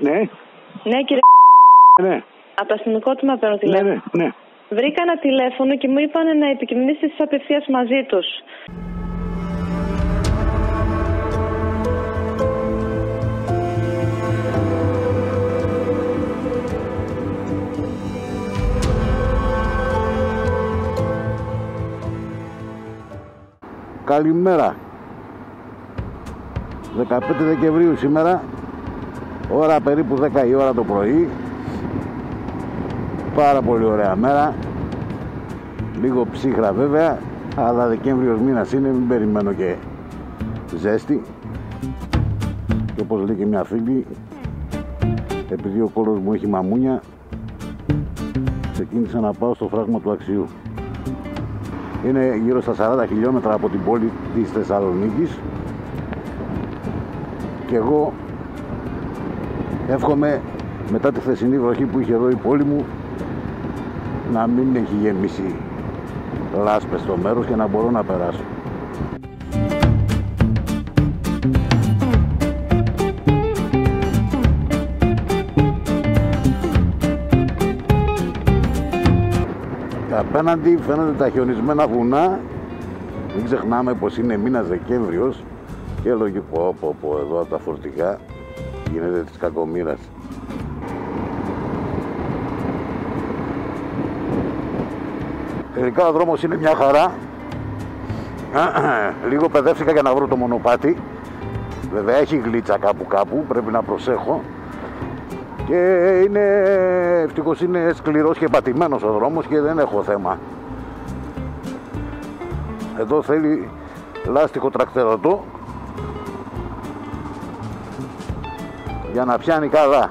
Ναι. Ναι, κύριε. Ναι. Από το αστυνομικό τμήμα παίρνω τηλέφωνο. Ναι. Βρήκα ένα τηλέφωνο και μου είπαν να επικοινωνήσετε απευθείας μαζί τους. Καλημέρα. 15 Δεκεμβρίου σήμερα, ώρα περίπου 10 η ώρα το πρωί. Πάρα πολύ ωραία μέρα. Λίγο ψύχρα βέβαια, αλλά Δεκέμβριος μήνας είναι, μην περιμένω και ζέστη. Και όπως λέει και μια φίλη, επειδή ο κόλος μου έχει μαμούνια, ξεκίνησα να πάω στο φράγμα του Αξιού. Είναι γύρω στα 40 χιλιόμετρα από την πόλη της Θεσσαλονίκης και εγώ εύχομαι μετά τη χθεσινή βροχή που είχε εδώ η πόλη μου να μην έχει γεμίσει λάσπες στο μέρος και να μπορώ να περάσω. Απέναντι φαίνονται τα χιονισμένα βουνά. Μην ξεχνάμε πως είναι μήνας Δεκέμβριος και λογικό από εδώ από τα φορτηγά γίνεται της κακομοίρας. Τελικά ο δρόμος είναι μια χαρά. Λίγο παιδεύτηκα για να βρω το μονοπάτι. Βέβαια έχει γλίτσα κάπου, πρέπει να προσέχω. Και ευτυχώς είναι σκληρός και πατημένος ο δρόμος και δεν έχω θέμα. Εδώ θέλει λάστιχο τρακτερωτό για να πιάνει καλά.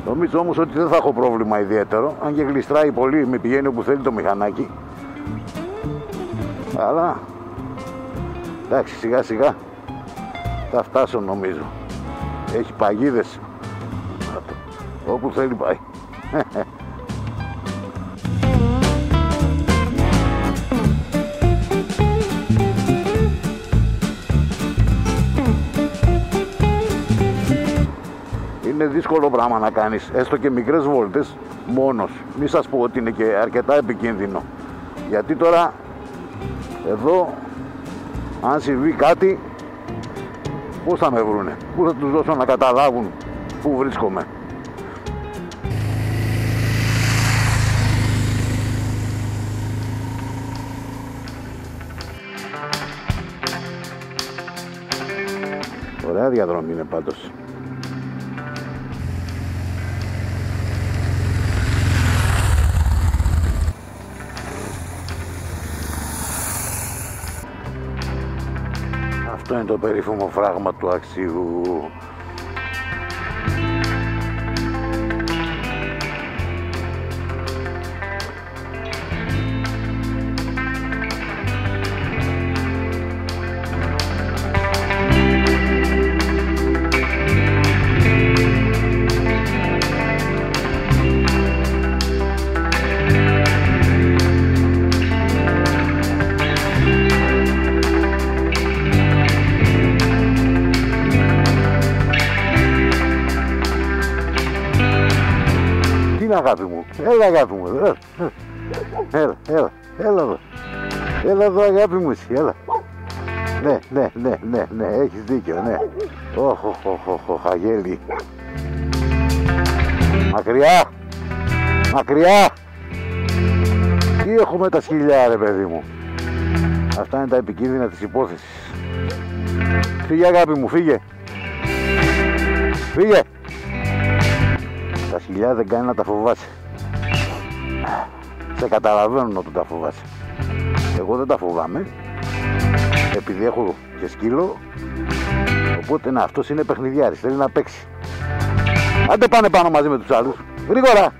Νομίζω όμως ότι δεν θα έχω πρόβλημα ιδιαίτερο, αν και γλιστράει πολύ, με πηγαίνει όπου θέλει το μηχανάκι. Αλλά εντάξει, σιγά σιγά θα φτάσω νομίζω. Έχει παγίδες, όπου θέλει πάει. Είναι δύσκολο πράγμα να κάνεις έστω και μικρές βόλτες μόνος. Μη σας πω ότι είναι και αρκετά επικίνδυνο. Γιατί τώρα εδώ αν συμβεί κάτι, πώς θα με βρούνε, πού θα τους δώσω να καταλάβουν πού βρίσκομαι. Ωραία διαδρομή είναι πάντως. Αυτό είναι το περίφημο φράγμα του Αξίου. Αγάπη μου, έλα αγάπη μου, έλα εδώ, έλα εδώ αγάπη μου εσύ, έλα. Ναι, έχεις δίκιο, ναι. Αγέλη. Μακριά. Τι έχουμε τα σκυλιά ρε παιδί μου. Αυτά είναι τα επικίνδυνα της υπόθεσης. Φύγε αγάπη μου, φύγε. Τα σκυλιά δεν κάνει να τα φοβάσαι. Σε καταλαβαίνουν όταν τα φοβάσαι. Εγώ δεν τα φοβάμαι, επειδή έχω και σκύλο. Οπότε να, αυτός είναι παιχνιδιάρης, θέλει να παίξει. Άντε πάνε πάνω μαζί με τους άλλους. Γρήγορα.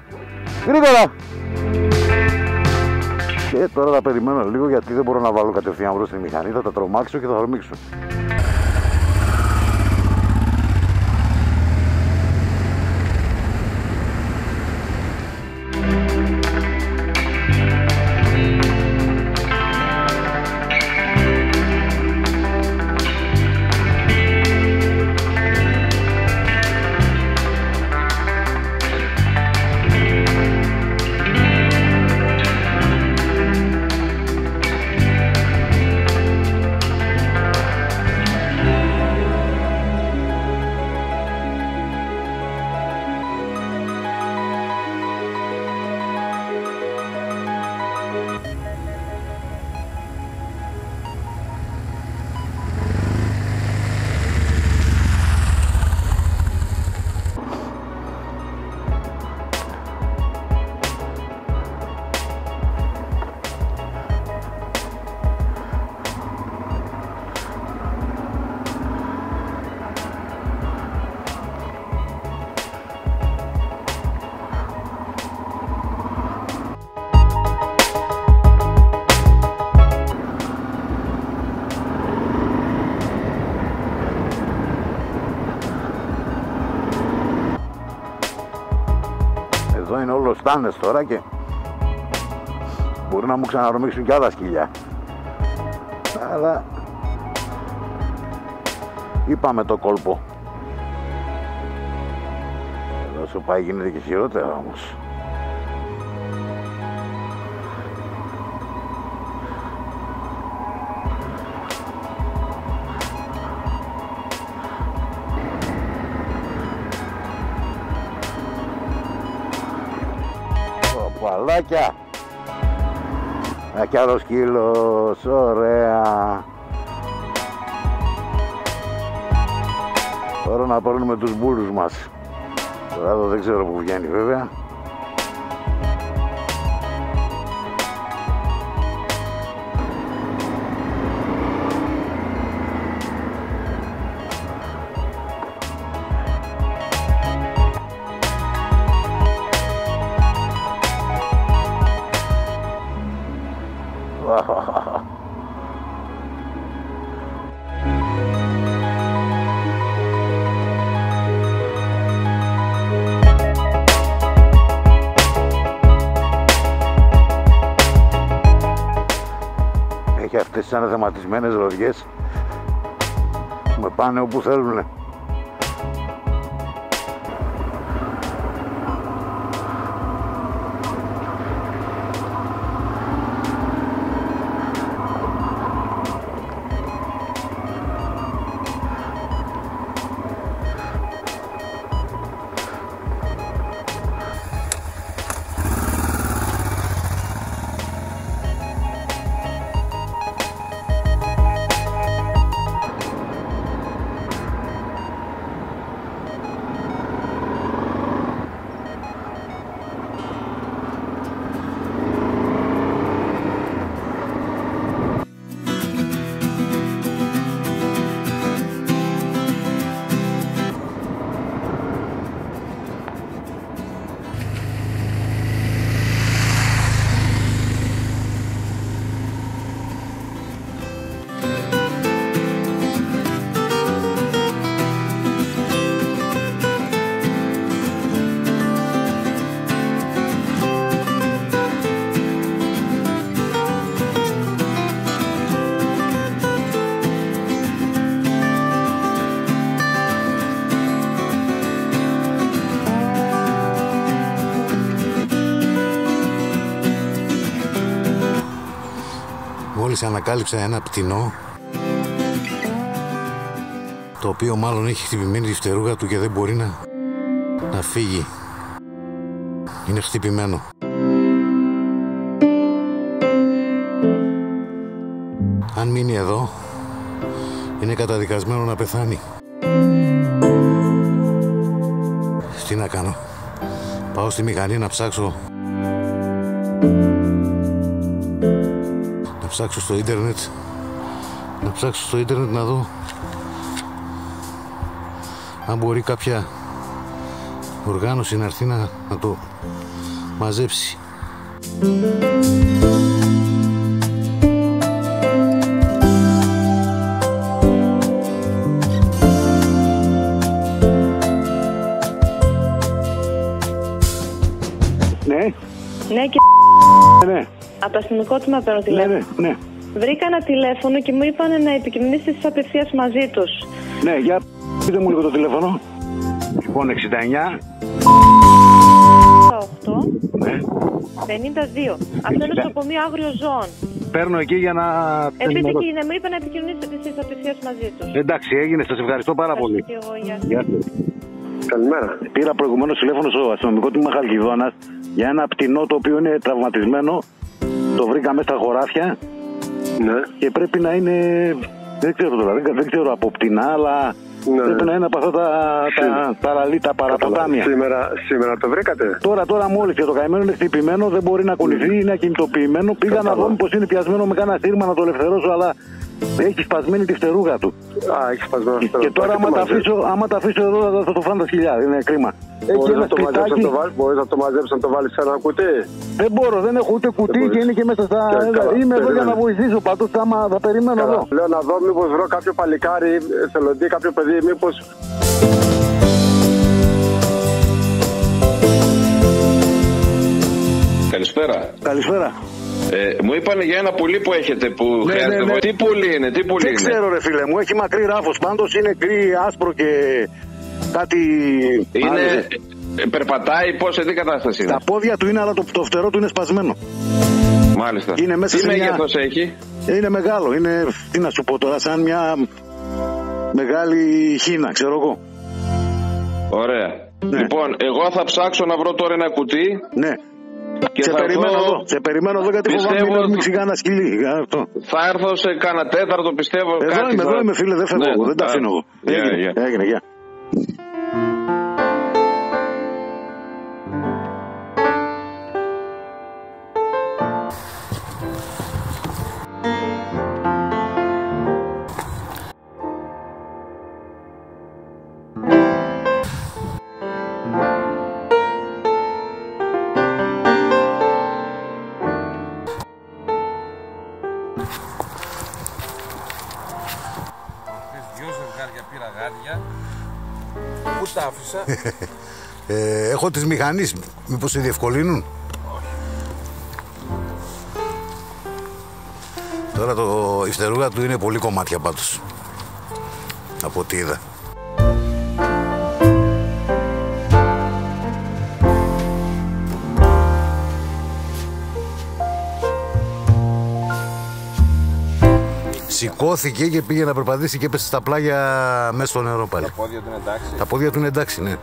Και τώρα θα περιμένω λίγο, γιατί δεν μπορώ να βάλω κατευθείαν μπρος στη μηχανή. Θα τα τρομάξω και θα χρωμίξω. Εδώ είναι όλο στάνες τώρα και μπορεί να μου ξαναρρομίξουν κι άλλα σκυλιά. Αλλά είπαμε το κόλπο. Εδώ σου πάει γίνεται και χειρότερα όμως. Παλάκια. Κι άλλο σκύλος, ωραία. Τώρα να παίρνουμε τους μπούλους μας. Τώρα εδώ δεν ξέρω που βγαίνει βέβαια. Έχει αυτές τις αναθεματισμένες ροδιές που με πάνε όπου θέλουνε. Μόλις ανακάλυψα ένα πτηνό, το οποίο μάλλον έχει χτυπημένη τη φτερούγα του και δεν μπορεί να φύγει. Είναι χτυπημένο. Αν μείνει εδώ, είναι καταδικασμένο να πεθάνει. Τι να κάνω? Πάω στη μηχανή να ψάξω. Να ψάξω στο ίντερνετ να δω αν μπορεί κάποια οργάνωση να έρθει να το μαζέψει. Ναι, και ναι. Από το αστυνομικό τμήμα παίρνω τηλέφωνο. Ναι. Βρήκα ένα τηλέφωνο και μου είπαν να επικοινωνήσεις απευθείας μαζί τους. Ναι, για πείτε μου λίγο το τηλέφωνο. Λοιπόν, 69 8 ναι. 52. Αυτό είναι στο Πομείο Άγριο Ζώων. Παίρνω εκεί για να... Επίσης μου είπαν να επικοινωνήσετε εσείς απευθείας μαζί τους. Εντάξει, έγινε, σας ευχαριστώ πάρα πολύ. Και εγώ, γεια σας. Καλημέρα. Πήρα προηγουμένως τηλέφωνο στο αστυνομικό τμήμα Χαλκιδόνας για ένα πτηνό το οποίο είναι τραυματισμένο. Το βρήκα μέσα στα χωράφια. Ναι. Και πρέπει να είναι, δεν ξέρω τώρα, δεν ξέρω από πτηνά, αλλά ναι, πρέπει να είναι από αυτά τα παραποτάμια. Σήμερα το βρήκατε? Τώρα μόλις, και το καημένο είναι χτυπημένο, δεν μπορεί να κουνηθεί, είναι ακινητοποιημένο. Πήγα να δω πως είναι πιασμένο με κάνα σύρμα να το ελευθερώσω, αλλά έχει σπασμένη τη φτερούγα του. Α, έχει σπασμένο τη φτερούγα. Και τώρα άμα τα αφήσω εδώ θα το φάνε τα σκυλιά, είναι κρίμα. Μπορείς να το μαζέψεις να το βάλεις σε ένα κουτί? Δεν μπορώ, δεν έχω ούτε κουτί και είναι και μέσα στα... Είμαι εδώ για να βοηθήσω, πάντως άμα θα περιμένω εδώ. Λέω να δω μήπως βρω κάποιο παλικάρι, εθελοντή, κάποιο παιδί, μήπως... καλησπέρα. Καλησπέρα. Μου είπανε για ένα πουλί που έχετε που χρειάζεται. Ναι. Τι πουλί είναι, τι πουλί Δεν είναι? ξέρω ρε φίλε μου, έχει μακρύ ράφος. Πάντως είναι γκρι, άσπρο και κάτι... Είναι... Περπατάει, πώς, σε τι κατάσταση είναι? Τα πόδια του είναι, αλλά το φτερό του είναι σπασμένο. Μάλιστα. Είναι μέσα τι σε μέγεθος έχει? Είναι μεγάλο, είναι, τι να σου πω τώρα, σαν μια μεγάλη χίνα, ξέρω εγώ. Ωραία. Ναι. Λοιπόν, εγώ θα ψάξω να βρω τώρα ένα κουτί. Ναι. Και σε περιμένω εδώ. Σε περιμένω εδώ γιατί φοβάμαι μην ξηγάνα σκυλί. Θα έρθω σε κάνα τέταρτο, πιστεύω. Εδώ είμαι φίλε, δεν φεύγω. Ναι, δεν τα αφήνω εγώ. Έγινε, γεια. Δυο ζευγάρια πήρα γάντια. Πού τα άφησα? Έχω τις μηχανής, μήπως σε διευκολύνουν? Τώρα η φτερούγα του είναι πολύ κομμάτια πάντως, από ό,τι είδα. Σηκώθηκε και πήγε να περπατήσει και έπεσε στα πλάγια μέσα στο νερό πάλι. Τα πόδια του είναι εντάξει? Τα πόδια του είναι εντάξει, ναι.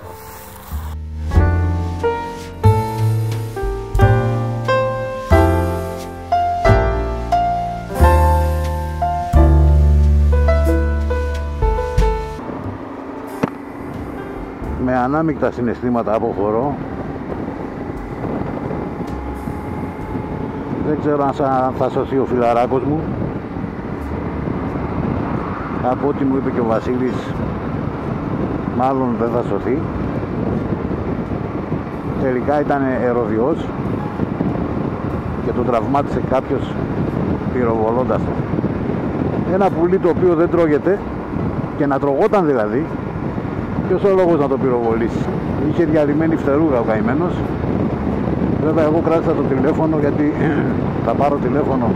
Με ανάμεικτα συναισθήματα αποχωρώ. Δεν ξέρω αν θα σωθεί ο φιλαράκος μου. Από ό,τι μου είπε και ο Βασίλης, μάλλον δεν θα σωθεί. Τελικά ήταν ερωδιός και τον τραυμάτισε κάποιος πυροβολώντας το. Ένα πουλί το οποίο δεν τρώγεται και να τρογόταν δηλαδή, ποιος ο λόγος να το πυροβολήσει? Είχε διαλυμένη φτερούγα ο καημένος. Βέβαια εγώ κράτησα το τηλέφωνο γιατί θα πάρω τηλέφωνο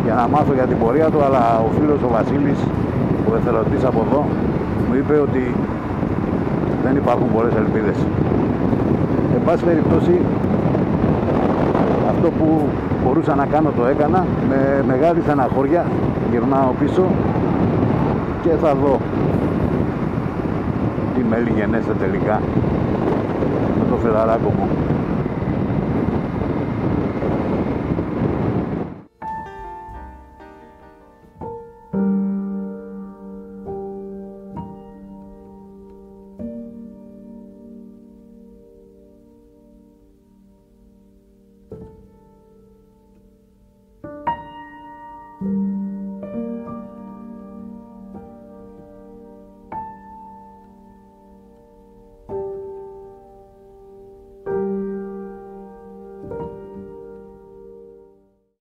για να μάθω για την πορεία του, αλλά ο φίλος ο Βασίλης, ο εθελοντής από εδώ, μου είπε ότι δεν υπάρχουν πολλές ελπίδες. Εν πάση περιπτώσει, αυτό που μπορούσα να κάνω το έκανα. Με μεγάλη στεναχώρια γυρνάω πίσω και θα δω τι μέλη γενέστε τελικά με το φιλαράκο μου.